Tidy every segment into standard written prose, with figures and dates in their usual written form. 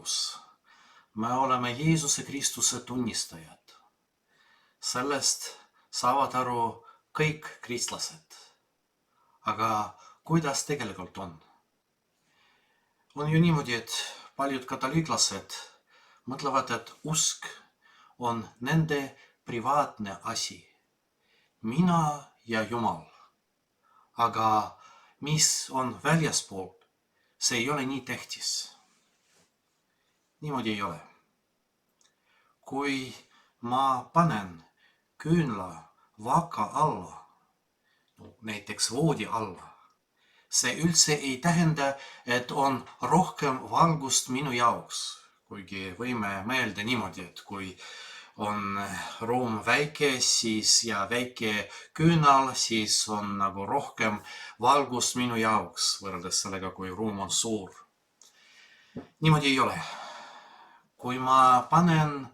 valgus. Me oleme Jeesuse Kristuse tunnistajad. Sellest saavad aru kõik kristlased. Aga kuidas tegelikult on? On ju niimoodi, et paljud katoliiklased mõtlevad, et usk on nende privaatne asi. Mina ja Jumal. Aga mis on väljaspool, see ei ole nii tähtis. Niimoodi ei ole. Kui ma panen küünla vaka alla, näiteks voodi alla, see üldse ei tähenda, et on rohkem valgust minu jaoks. Kuigi võime mõelda niimoodi, et kui on ruum väike ja väike küünal, siis on nagu rohkem valgust minu jaoks võrreldes sellega, kui ruum on suur. Niimoodi ei ole. Kui ma panen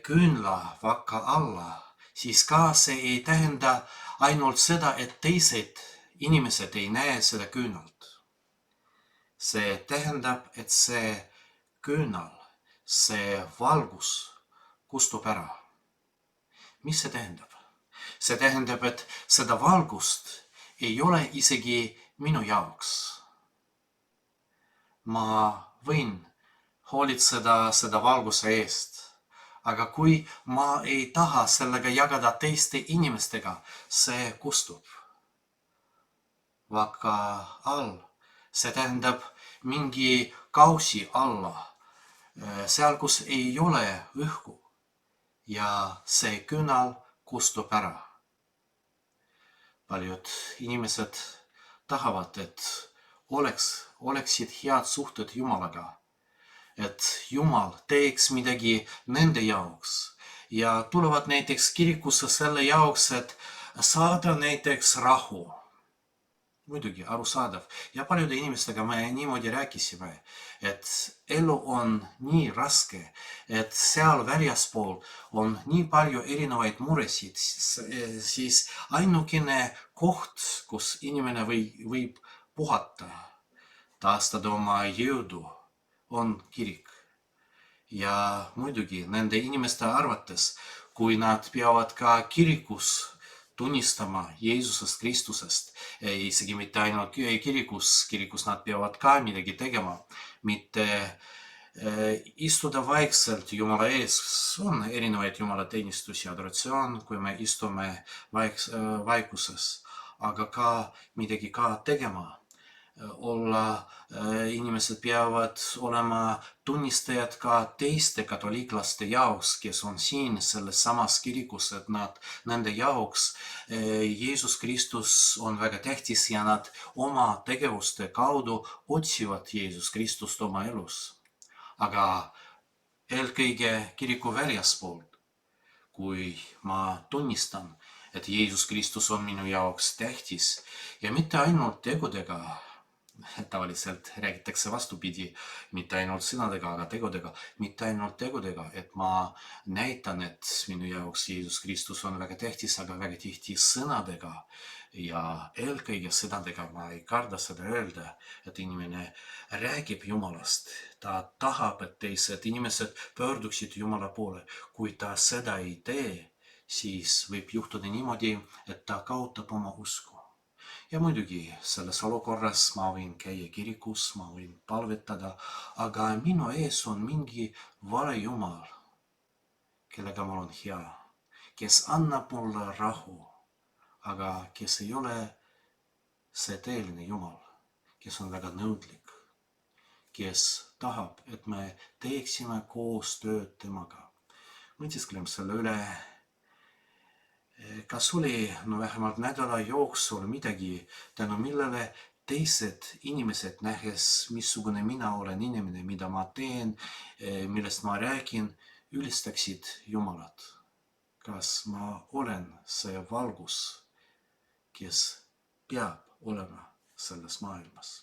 küünla vaka alla, siis ka see ei tähenda ainult seda, et teised inimesed ei näe seda küünalt. See tähendab, et see küünal, see valgus kustub ära. Mis see tähendab? See tähendab, et seda valgust ei ole isegi minu jaoks. Ma võin hoolitseda seda valguse eest, aga kui ma ei taha sellega jagada teiste inimestega, see kustub. Vaka all, see tähendab mingi kausi alla, seal, kus ei ole õhku. Ja see küünal kustub ära. Paljud inimesed tahavad, et oleksid head suhted Jumalaga. Et Jumal teeks midagi nende jaoks. Ja tulevad näiteks kirikusse selle jaoks, et saada näiteks rahu. Muidugi arusaadav. Ja paljude inimestega me niimoodi rääkisime, et elu on nii raske, et seal väljaspool on nii palju erinevaid muresid, siis ainukene koht, kus inimene võib puhata, taastada oma jõudu, on kirik. Ja muidugi nende inimeste arvates, kui nad peavad ka kirikus tunnistama Jeesusest Kristusest, isegi mitte ainult kirikus nad peavad ka midagi tegema, mitte istuda vaikselt Jumala ees. On erinevaid jumalateenistusi, adoratsioon, kui me istume vaikuses, aga ka midagi ka tegema. Inimesed peavad olema tunnistajad ka teiste katoliiklaste jaoks, kes on siin selles samas kirikus, et nende jaoks Jeesus Kristus on väga tähtis ja nad oma tegevuste kaudu otsivad Jeesus Kristust oma elus. Aga eelkõige kiriku väljaspoolt, kui ma tunnistan, et Jeesus Kristus on minu jaoks tähtis ja mitte ainult tegudega, tavaliselt räägitakse vastupidi, mitte ainult sõnadega, aga tegudega, mitte ainult tegudega, et ma näitan, et minu jaoks Jeesus Kristus on väga tähtis, aga väga tihti sõnadega ja eelkõige sõnadega ma ei karda seda öelda, et inimene räägib Jumalast. Ta tahab, et teised inimesed pöörduksid Jumala poole. Kui ta seda ei tee, siis võib juhtuda niimoodi, et ta kaotab oma usku. Ja muidugi selles olukorras ma võin käia kirikus, ma võin palvetada, aga minu ees on mingi vale Jumal, kellega mul on hea, kes annab mulle rahu, aga kes ei ole see tõeline Jumal, kes on väga nõudlik, kes tahab, et me teeksime koos tööd temaga. Mõtiskleme selle üle. Kas oli vähemalt nädala jooksul midagi, tänu millele teised inimesed nähes, missugune mina olen inimene, mida ma teen, millest ma räägin, ülistaksid Jumalat? Kas ma olen see valgus, kes peab olema selles maailmas?